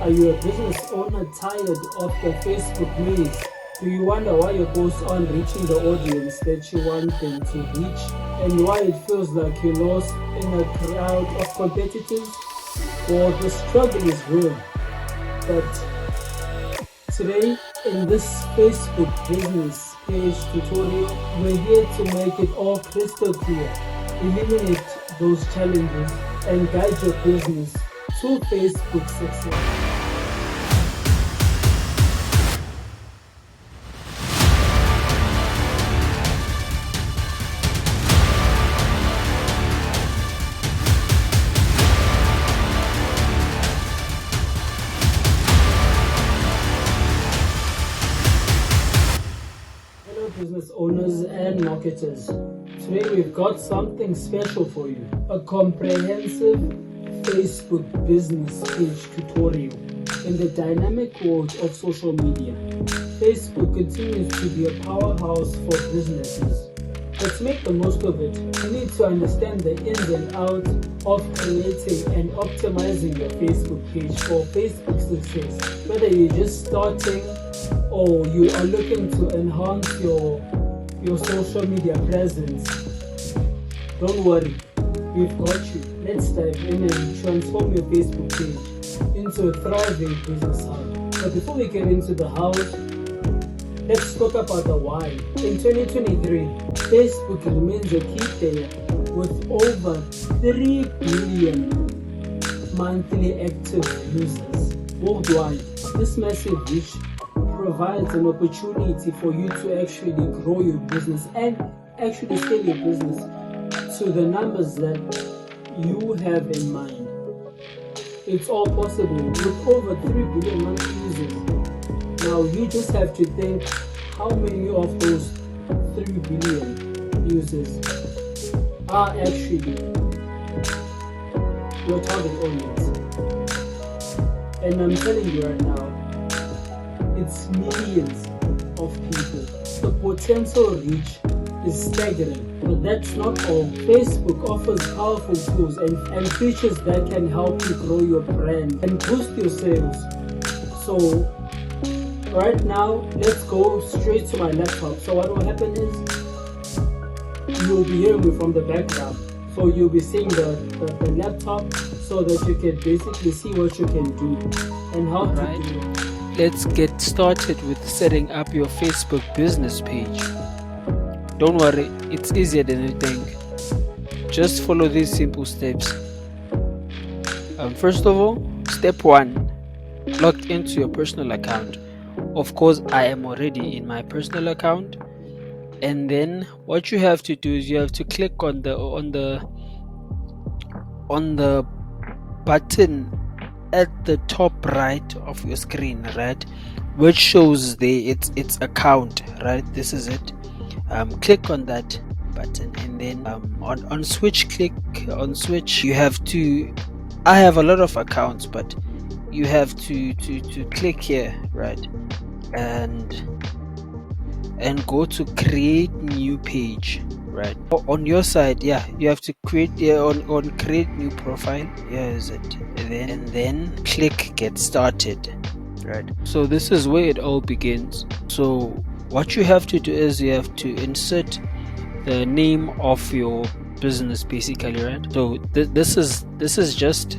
Are you a business owner tired of the Facebook maze? Do you wonder why your posts aren't reaching the audience that you want them to reach, and why it feels like you're lost in a crowd of competitors? Well, the struggle is real, but today in this Facebook business page tutorial, we're here to make it all crystal clear, eliminate those challenges, and guide your business to Facebook success. Hello, business owners and marketers. Today we've got something special for you, a comprehensive Facebook business page tutorial. In the dynamic world of social media, Facebook continues to be a powerhouse for businesses. Let's make the most of it. You need to understand the ins and outs of creating and optimizing your Facebook page for Facebook success. Whether you're just starting or you are looking to enhance your social media presence, don't worry, we've got you. Let's dive in and transform your Facebook page into a thriving business hub. But before we get into the how, let's talk about the why. In 2023, Facebook remains a key player with over 3 billion monthly active users worldwide. This massive reach provides an opportunity for you to actually grow your business and actually scale your business to the numbers that you have in mind. It's all possible with over 3 billion monthly users. Now you just have to think how many of those 3 billion users are actually your target audience. And I'm telling you right now, it's millions of people. The potential reach is staggering. But that's not all. Facebook offers powerful tools and features that can help you grow your brand and boost your sales. So right now, let's go straight to my laptop. So what will happen is you'll be hearing me from the background. So you'll be seeing the laptop so that you can basically see what you can do and how to do it. Let's get started with setting up your Facebook business page. Don't worry, it's easier than you think. Just follow these simple steps. First of all, step 1, log into your personal account. Of course, I am already in my personal account. And then what you have to do is you have to click on the button at the top right of your screen, right, which shows its account, right? This is it. Click on that button, and then on switch, click on switch. You have to, I have a lot of accounts, but you have to click here, right, and go to create new page, right? On your side, yeah, you have to create on create new profile. Here is it, and then click get started, right? So this is where it all begins. So what you have to do is you have to insert the name of your business, basically, right? So this is just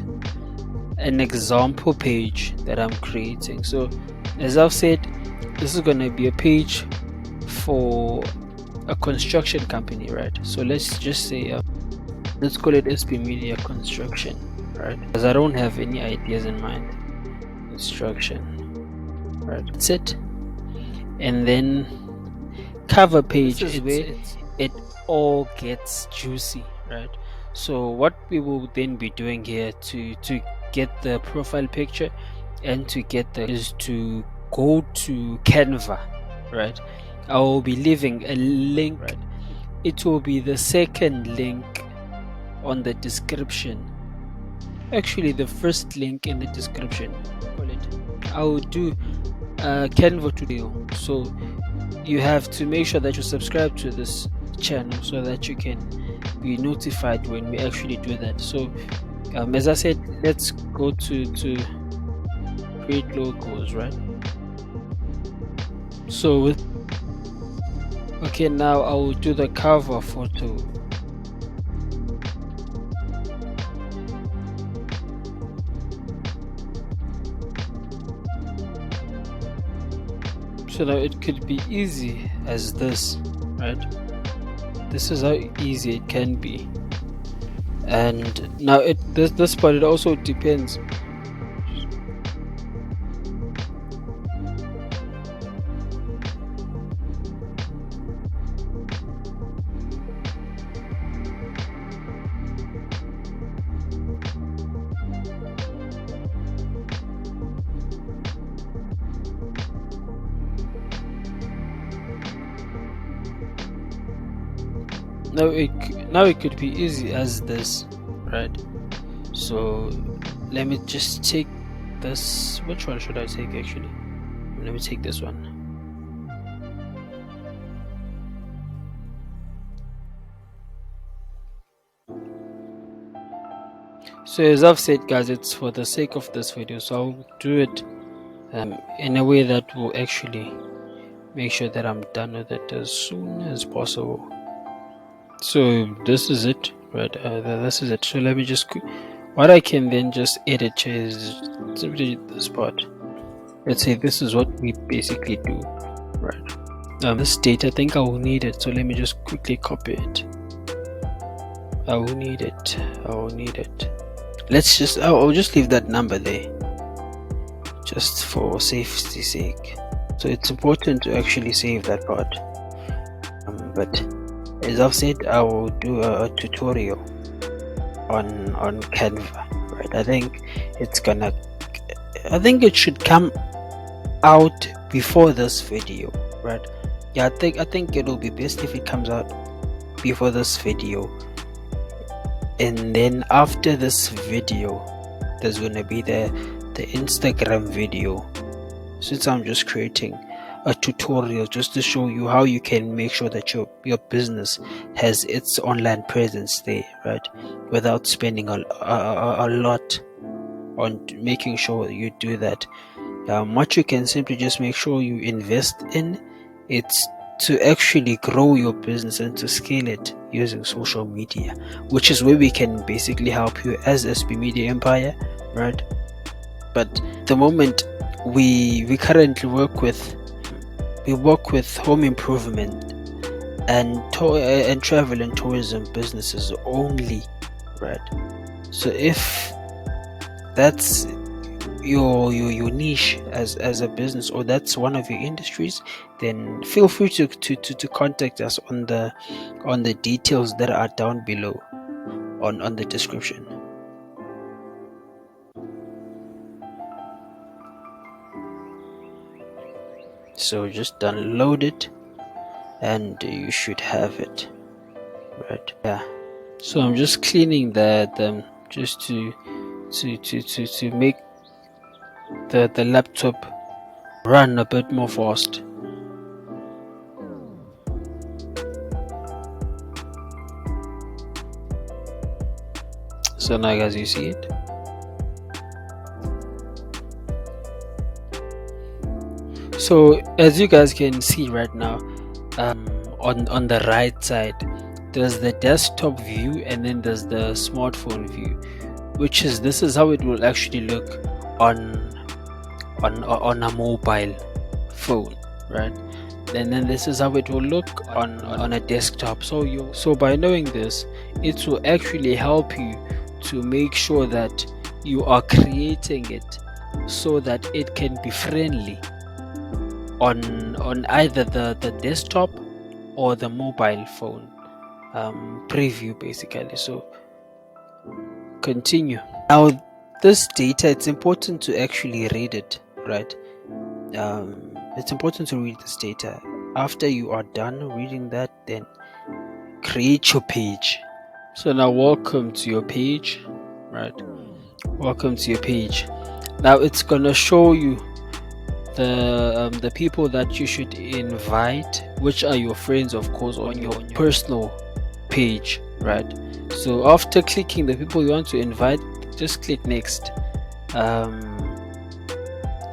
an example page that I'm creating. So as I've said, this is going to be a page for a construction company, right? So let's just say let's call it SP Media Construction, right? Because I don't have any ideas in mind. Construction, right? That's it. And then cover page is where it all gets juicy, right? So what we will then be doing here to get the profile picture and to get is to go to Canva, right? I will be leaving a link, right? It will be the second link on the description, actually the first link in the description. I will do a Canva tutorial, so you have to make sure that you subscribe to this channel so that you can be notified when we actually do that. So as I said, let's go to create logos, right? So with okay, now I will do the cover photo. So now it could be easy as this, right? This is how easy it can be. And now this part, it also depends. Now it could be easy as this, right? So let me just take this. Which one should I take actually? Let me take this one. So as I've said, guys, it's for the sake of this video, so I'll do it in a way that will actually make sure that I'm done with it as soon as possible. So this is it, right? This is it. So let me just what I can then just edit is simply this part. Let's say this is what we basically do, right? This date, I think I will need it, so let me just quickly copy it. I will need it. I'll just leave that number there just for safety's sake. So it's important to actually save that part, but as I've said, I will do a tutorial on Canva, right? I think it should come out before this video, right? Yeah, I think it'll be best if it comes out before this video, and then after this video there's gonna be the Instagram video, since I'm just creating a tutorial just to show you how you can make sure that your business has its online presence there, right, without spending a lot on making sure you do that. What you can simply just make sure you invest in, it's to actually grow your business and to scale it using social media, which is where we can basically help you as SB Media Empire, right? But the moment we currently work with home improvement and travel and tourism businesses only, right? So if that's your niche as a business, or that's one of your industries, then feel free to contact us on the details that are down below on the description. So just download it and you should have it, right? Yeah, so I'm just cleaning that just to make the laptop run a bit more fast. So now guys, you see it. So as you guys can see right now, on the right side there's the desktop view and then there's the smartphone view, this is how it will actually look on a mobile phone, right? And then this is how it will look on a desktop. So by knowing this, it will actually help you to make sure that you are creating it so that it can be friendly on either the desktop or the mobile phone preview basically. So continue. Now this data, it's important to actually read it, right? It's important to read this data. After you are done reading that, then create your page. So now welcome to your page, right? Welcome to your page. Now it's gonna show you the people that you should invite, which are your friends, of course, on your personal page, right? So after clicking the people you want to invite, just click next.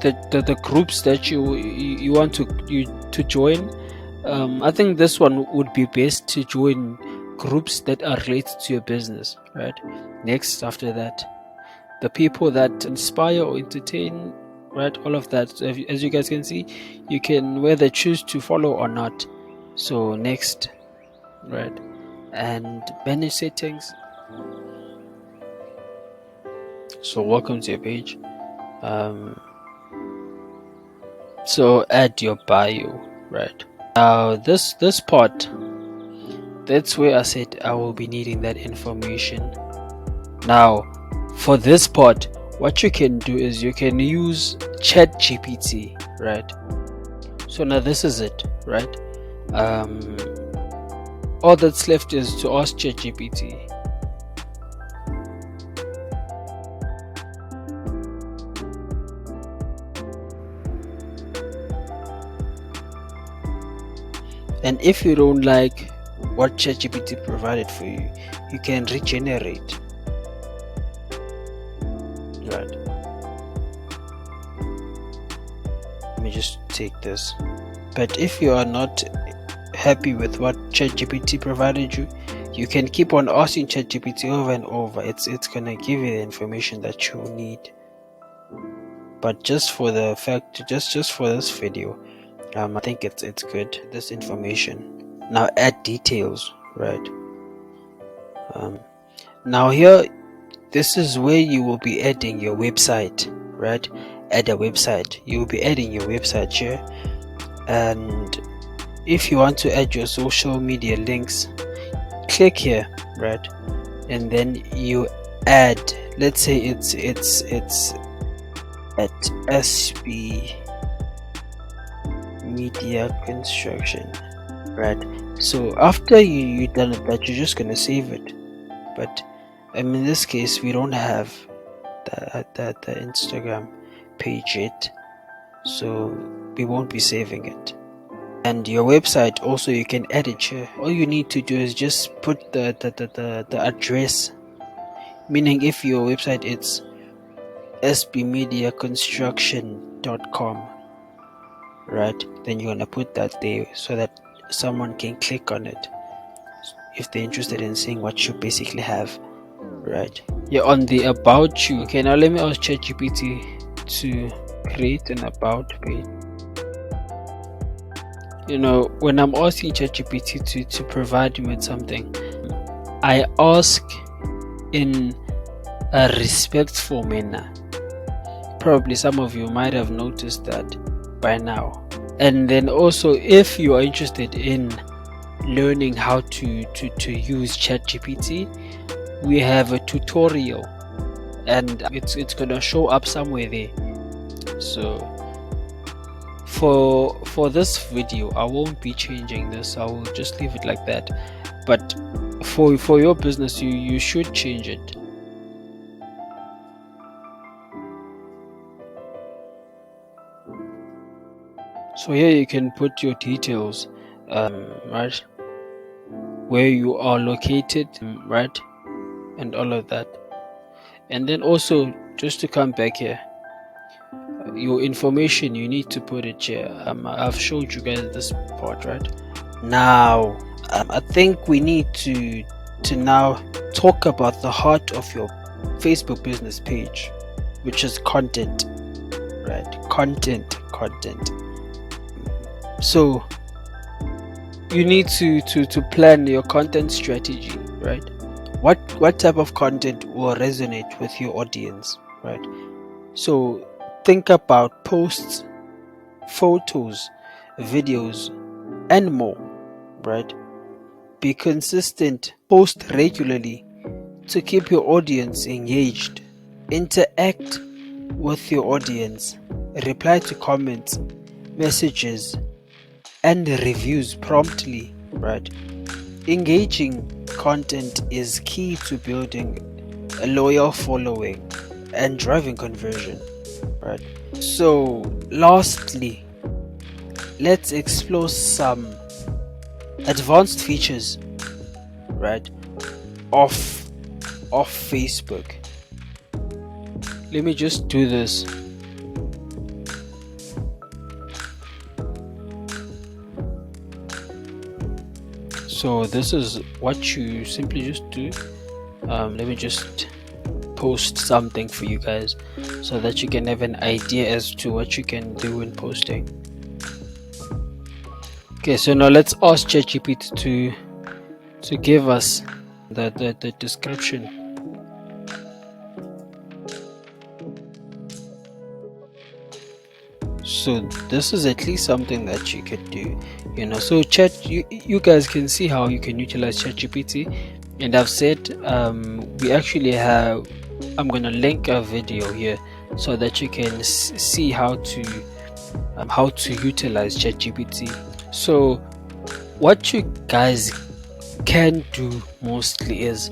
the groups that you want to join. I think this one would be best to join groups that are related to your business, right? Next, after that, the people that inspire or entertain, right? All of that. So as you guys can see, you can whether choose to follow or not. So next, right? And manage settings. So welcome to your page. So add your bio, right? Now this part, that's where I said I will be needing that information. Now for this part, what you can do is you can use ChatGPT, right? So now this is it, right? All that's left is to ask ChatGPT. And if you don't like what ChatGPT provided for you, you can regenerate, right? Let me just take this. But if you are not happy with what ChatGPT provided you, you can keep on asking ChatGPT over and over. It's gonna give you the information that you need. But just for the fact, just for this video, I think it's good, this information. Now add details, right? Now here, this is where you will be adding your website, right? Add a website. You will be adding your website here, and if you want to add your social media links, click here, right? And then you add, let's say it's at SB Media Construction, right? So after you done that, you're just gonna save it. But in this case, we don't have the Instagram page yet, so we won't be saving it. And your website also, you can edit here. All you need to do is just put the address, meaning if your website it's sbmediaconstruction.com, right? Then you're gonna put that there so that someone can click on it if they're interested in seeing what you basically have, right? You're on the about you. Okay, now let me ask ChatGPT to create an about page. You know, when I'm asking ChatGPT to provide me with something, I ask in a respectful manner. Probably some of you might have noticed that by now. And then also, if you are interested in learning how to use ChatGPT, we have a tutorial, and it's gonna show up somewhere there. So for this video, I won't be changing this. I will just leave it like that. But for your business, you should change it. So here you can put your details, right, where you are located, right, and all of that. And then also, just to come back here, your information, you need to put it here. I've showed you guys this part, right? Now I think we need to now talk about the heart of your Facebook business page, which is content, right? Content. So you need to plan your content strategy, right? What type of content will resonate with your audience, right? So think about posts, photos, videos, and more, right? Be consistent, post regularly to keep your audience engaged. Interact with your audience, reply to comments, messages, and reviews promptly, right? Engaging content is key to building a loyal following and driving conversion, right? So lastly, let's explore some advanced features, right, of Facebook. Let me just do this. So this is what you simply just do. Let me just post something for you guys so that you can have an idea as to what you can do in posting. Okay, so now let's ask ChatGPT to give us the description. So this is at least something that you could do, so you guys can see how you can utilize ChatGPT. And I've said we actually have, I'm gonna link a video here so that you can see how to utilize ChatGPT. So what you guys can do mostly is,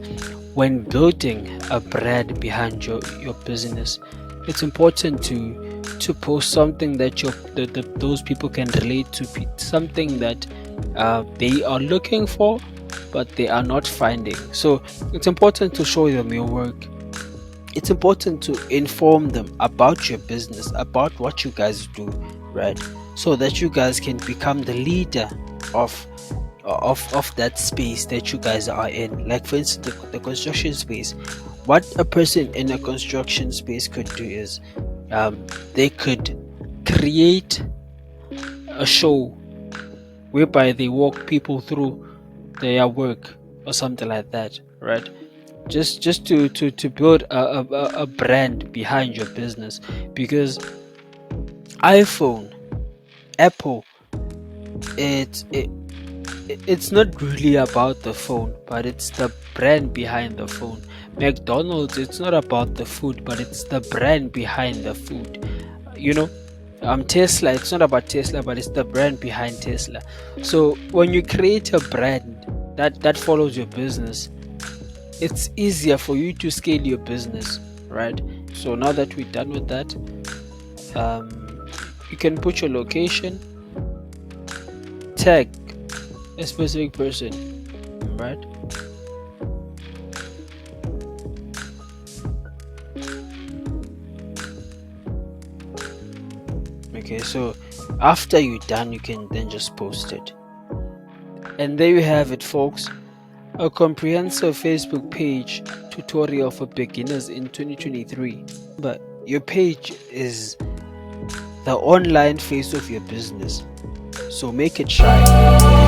when building a brand behind your business, it's important to post something that those people can relate to, something that they are looking for but they are not finding. So it's important to show them your work. It's important to inform them about your business, about what you guys do, right? So that you guys can become the leader of that space that you guys are in. Like for instance, the construction space. What a person in a construction space could do is, they could create a show whereby they walk people through their work or something like that, right? Just to build a brand behind your business. Because iPhone, Apple, it's not really about the phone, but it's the brand behind the phone. McDonald's, it's not about the food, but it's the brand behind the food. Tesla, it's not about Tesla, but it's the brand behind Tesla. So when you create a brand that follows your business, it's easier for you to scale your business, right? So now that we're done with that, you can put your location, tag a specific person, right? Okay, so after you're done, you can then just post it. And there you have it, folks. A comprehensive Facebook page tutorial for beginners in 2023. But your page is the online face of your business, so make it shine.